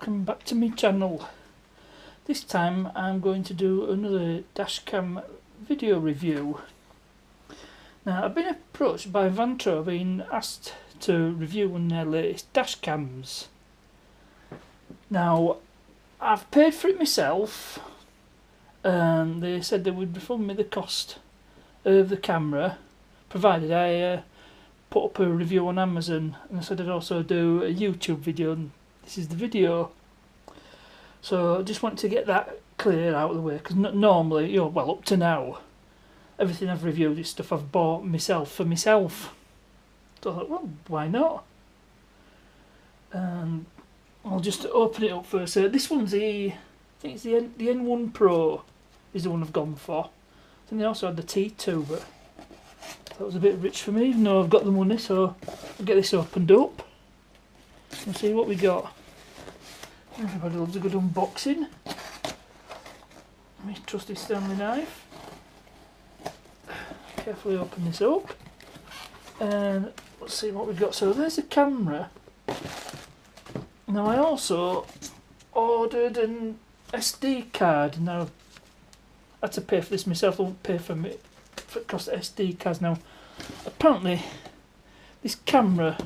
welcome back to my channel. This time I'm going to do another dashcam video review. Now I've been approached by Vantrue, being asked to review one of their latest dashcams. Now I've paid for it myself and they said they would refund me the cost of the camera provided I put up a review on Amazon, and I said I'd also do a YouTube video, and this is the video. So I just want to get that clear out of the way, because normally, well, up to now, everything I've reviewed is stuff I've bought myself for myself. So I thought, well, why not? And I'll just open it up first. This one's I think it's the N1 Pro is the one I've gone for. I think they also had the T2, but that was a bit rich for me, even though I've got the money. So I'll get this opened up and see what we got. Everybody loves a good unboxing. My trusty Stanley knife. Carefully open this up and let's see what we've got. So there's a camera. Now I also ordered an SD card. Now I had to pay for this myself. I won't pay for it cost SD cards. Now apparently this camera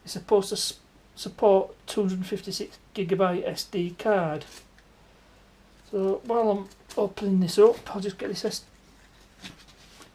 is supposed to support 256GB SD card. So while I'm opening this up, I'll just get this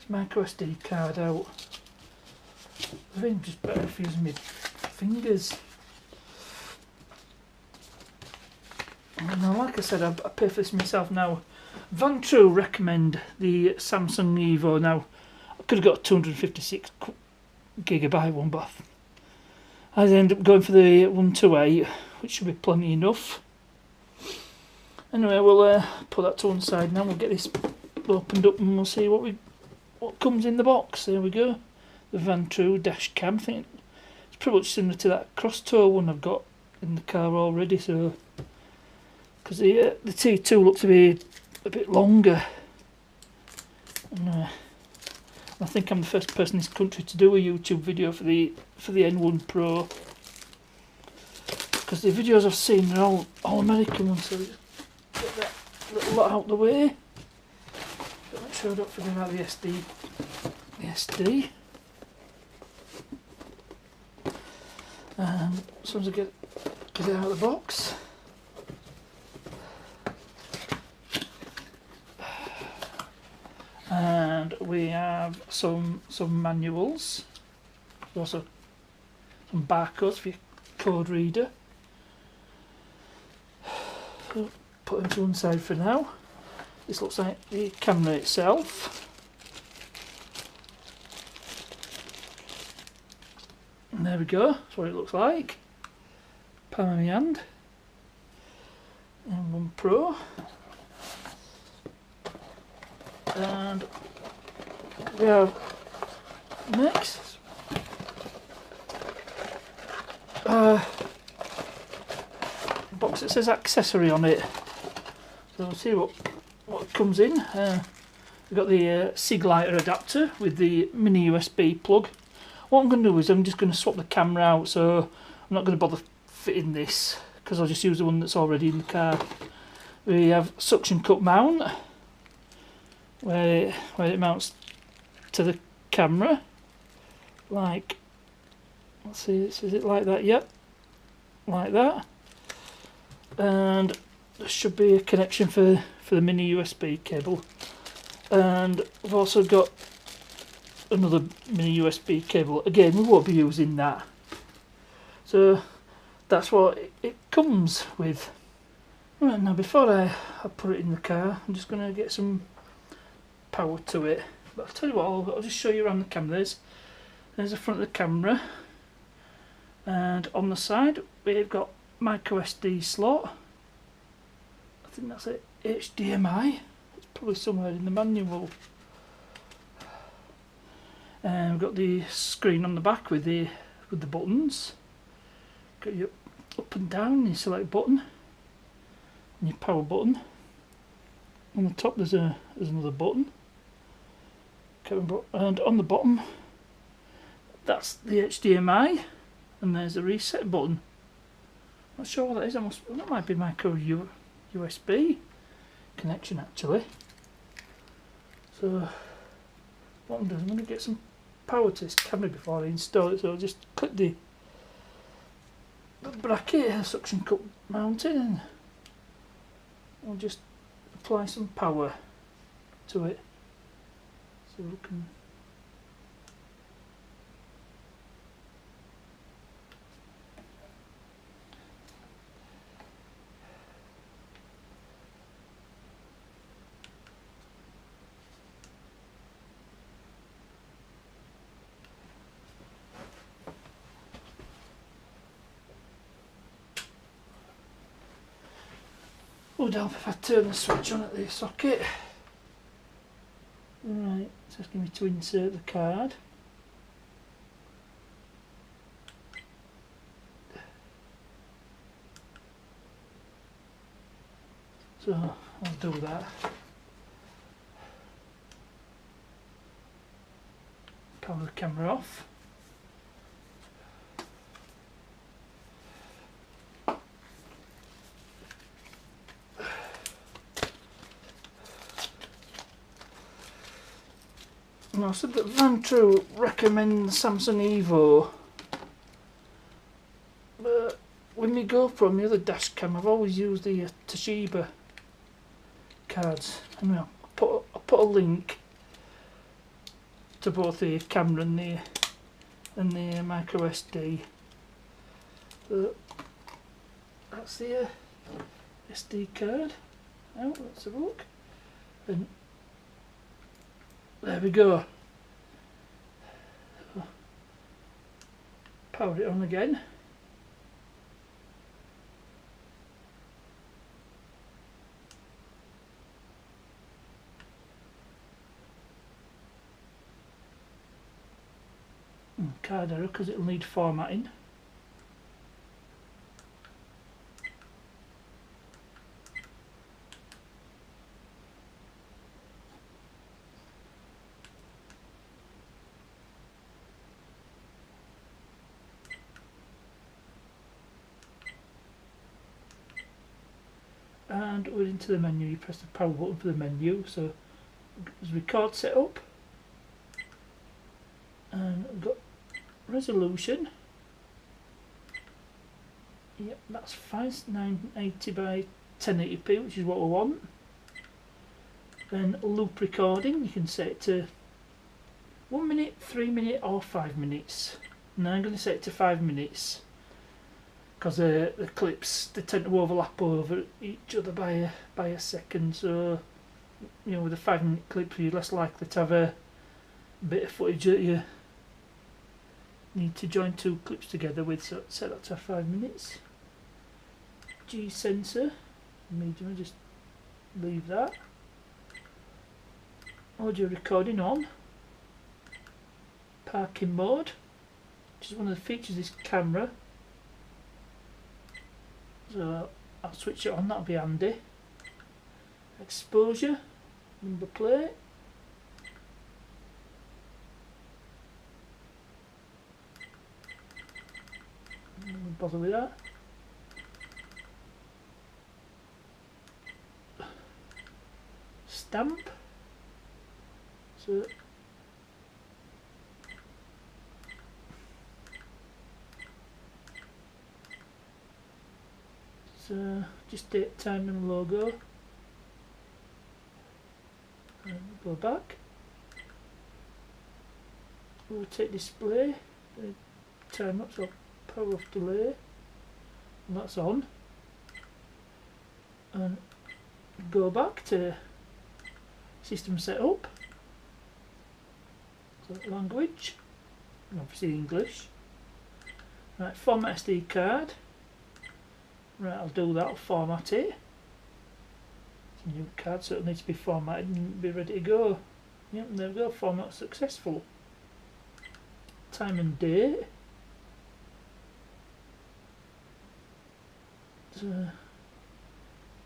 micro SD card out. I think I'm just better off using my fingers. Now, like I said, I pay for this myself. Now, Vantrue recommend the Samsung Evo. Now, I could have got a 256GB one, but I ended up going for the 128, which should be plenty enough. Anyway, we'll put that to one side now. We'll get this opened up and we'll see what comes in the box. There we go, the Vantrue dashcam. I think it's pretty much similar to that cross-toe one I've got in the car already. So, because the T2 looks to be a bit longer, and I think I'm the first person in this country to do a YouTube video for the N1 Pro, because the videos I've seen are all American ones. So just get that little lot out of the way. But make sure I don't forget about the SD. And as soon as I get it out of the box. And we have some manuals, also some barcodes for your code reader. So put them to one side for now. This looks like the camera itself. And there we go, that's what it looks like. Palm of my hand. N1 Pro. And we have next box that says accessory on it. So we'll see what comes in. We've got the SIG lighter adapter with the mini USB plug. What I'm going to do is I'm just going to swap the camera out, so I'm not going to bother fitting this because I'll just use the one that's already in the car. We have suction cup mount, where it mounts to the camera, like, let's see, is it like that? Yep, like that. And there should be a connection for the mini USB cable, and we've also got another mini USB cable. Again, we won't be using that, so that's what it comes with. Right, now before I put it in the car, I'm just going to get some power to it. But I'll tell you what, I'll just show you around the camera. There's the front of the camera, and on the side we've got micro SD slot. I think that's it. HDMI. It's probably somewhere in the manual. And we've got the screen on the back with the buttons. Got your up and down, your select button, and your power button. On the top there's another button. And on the bottom, that's the HDMI, and there's a reset button. Not sure what that is. That might be micro USB connection actually. So what I'm doing, I'm going to get some power to this camera before I install it. So I'll just clip the bracket, suction cup mounting, and I'll just apply some power to it. So we can. Would help if I turn the switch on at the socket. Right, it's asking me to insert the card. So I'll do that. Power the camera off. And I said that Vantrue recommends Samsung Evo, but with my GoPro and the other dash cam, I've always used the Toshiba cards. Anyway, I'll put a link to both the camera and the micro SD. So that's the SD card. Now let's have a look. And there we go. Power it on again. Card error because it'll need formatting. And we're into the menu. You press the power button for the menu. So there's record setup, and we've got resolution. Yep, that's fine. It's 980 by 1080p, which is what we want. Then loop recording, you can set it to 1 minute, 3 minutes, or 5 minutes. And I'm going to set it to 5 minutes. Because the clips, they tend to overlap over each other by a second, so you know, with a 5 minute clip you're less likely to have a bit of footage that you need to join two clips together with, so set that to 5 minutes. G sensor, medium, just leave that. Audio recording on. Parking mode, which is one of the features of this camera. So I'll switch it on, that'll be handy. Exposure, number plate. Don't bother with that. Stamp. So just date, time and logo. And go back. Rotate display. Time up, so power off delay. And that's on. And go back to system setup. So language. And obviously English. Right, format SD card. Right, I'll do that, I'll format it. It's a new card, so it'll need to be formatted and be ready to go. Yep, there we go, format successful. Time and date. So,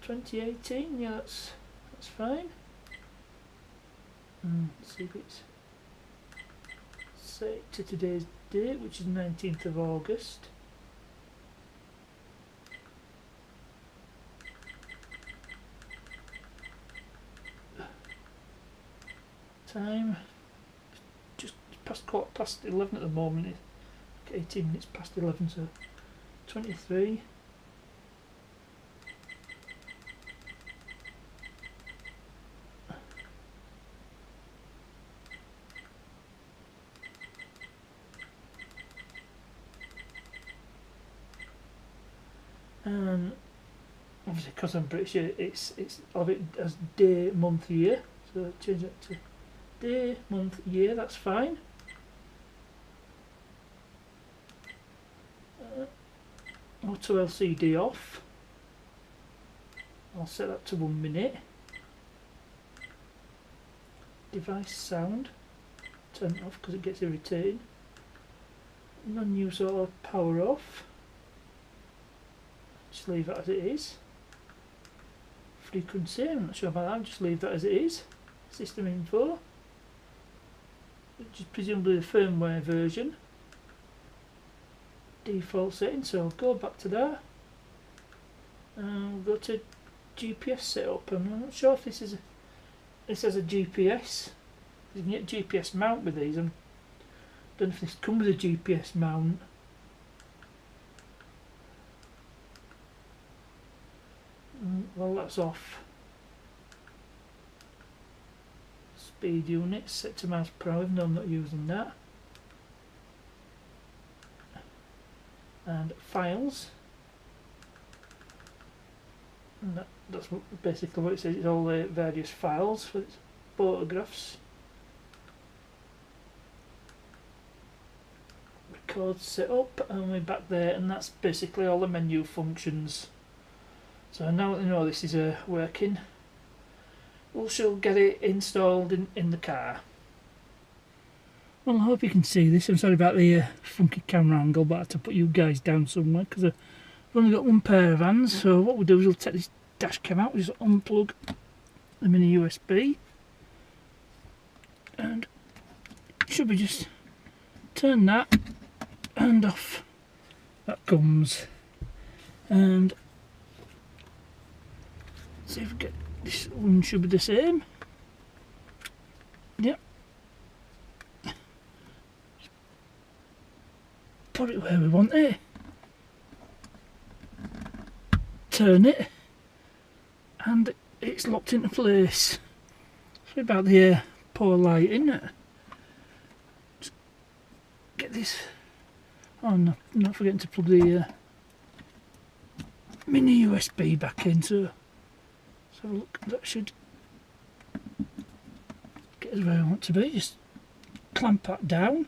2018, yeah, that's fine. Let's see if it's set to today's date, which is 19th of August. time, just past 11 at the moment. It's 18 minutes past 11, so 23. And obviously, because I'm British, I'll have it as day, month, year. So change that to day, month, year. That's fine. Auto LCD off. I'll set that to 1 minute. Device sound, turn it off because it gets irritating. Non-use auto power off. Just leave that as it is. Frequency, I'm not sure about that, just leave that as it is. System info, which is presumably the firmware version. Default settings, so I'll go back to that. And we'll go to GPS setup. I'm not sure if this has a GPS. You can get GPS mount with these. I don't know if this comes with a GPS mount. Well, that's off. Speed units set to miles per hour, even though I'm not using that. And files. And that's basically what it says. It's all the various files for its photographs. Record set up, and we're back there, and that's basically all the menu functions. So now that you know this is working, we shall get it installed in the car. Well, I hope you can see this. I'm sorry about the funky camera angle, but I had to put you guys down somewhere because I've only got one pair of hands. So what we'll do is we'll take this dash cam out, we'll just unplug the mini USB, and should we just turn that and off that comes, and see if we get this one. Should be the same. Yep. Put it where we want it. Turn it, and it's locked into place. Sorry about the poor lighting. Just get this. Oh no! Not forgetting to plug the mini USB back in. So. Have a look, that should get us where I want to be. Just clamp that down,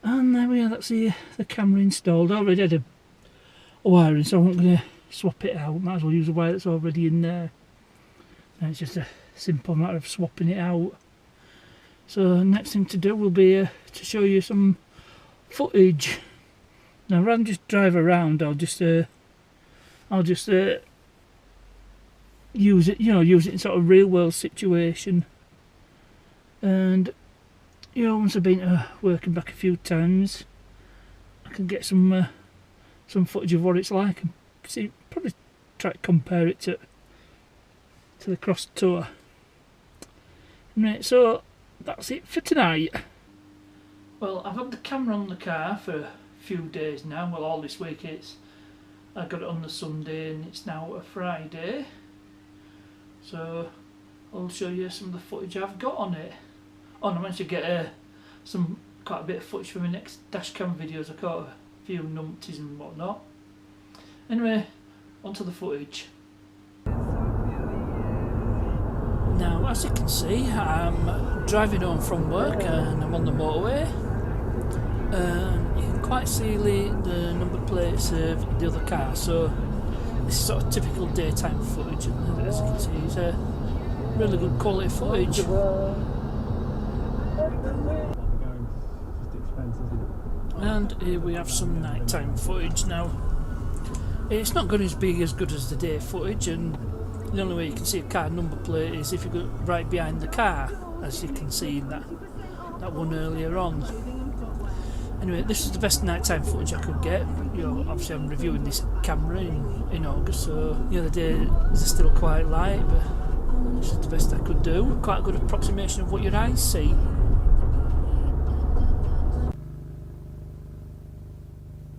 and there we are. That's the camera installed. I already had a wiring, so I'm not going to swap it out. Might as well use a wire that's already in there. And it's just a simple matter of swapping it out. So next thing to do will be to show you some footage. Now, rather than just drive around, I'll just use it, use it in sort of real world situation. And once I've been to working back a few times, I can get some footage of what it's like, and see, probably try to compare it to the cross tour. Right, so that's it for tonight. Well, I've had the camera on the car for a few days now. Well, all this week I got it on the Sunday, and it's now a Friday, so I'll show you some of the footage I've got on it. Oh, and I managed to get quite a bit of footage for my next dashcam videos. I caught a few numpties and whatnot. Anyway, onto the footage. Now, as you can see, I'm driving home from work and I'm on the motorway. You can quite see the number plates of the other car, so this is sort of typical daytime footage, and as you can see, it's a really good quality footage. And here we have some nighttime footage. Now, it's not going to be as good as the day footage, and the only way you can see a car number plate is if you go right behind the car, as you can see in that one earlier on. Anyway, this is the best nighttime footage I could get. You know, obviously I'm reviewing this camera in August, so the other day it was still quite light, but this is the best I could do. Quite a good approximation of what your eyes see.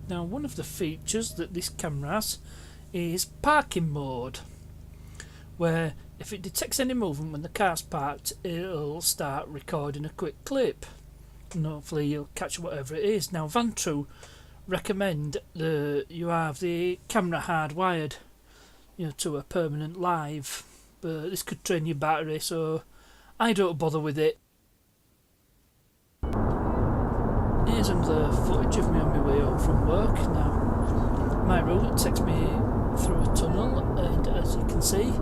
Now, one of the features that this camera has is parking mode, where if it detects any movement when the car's parked, it'll start recording a quick clip, and hopefully you'll catch whatever it is. Now, Vantrue recommend that you have the camera hardwired, you know, to a permanent live, but this could drain your battery, so I don't bother with it. Here's another footage of me on my way home from work. Now, my route takes me through a tunnel, and as you can see,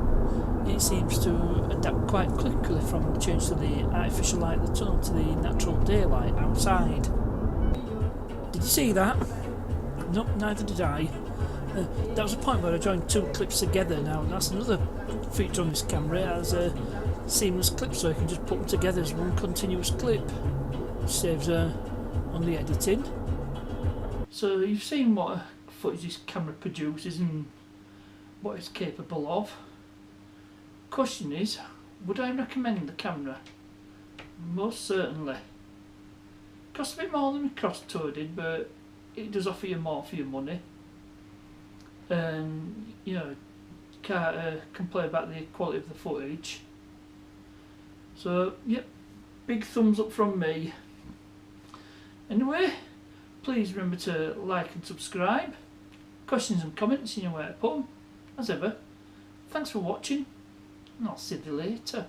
it seems to adapt quite quickly from the change to the artificial light of the tunnel to the natural daylight outside. Did you see that? Nope, neither did I. That was a point where I joined two clips together. Now that's another feature on this camera. It has a seamless clip, so you can just put them together as one continuous clip, which saves on the editing. So you've seen what footage this camera produces and what it's capable of. Question is, would I recommend the camera? Most certainly. Costs a bit more than my cross-tow did, but it does offer you more for your money. And you know, can't complain about the quality of the footage. So yep, big thumbs up from me. Anyway, please remember to like and subscribe. Questions and comments, you know where to put them. As ever, thanks for watching, and I'll see you later.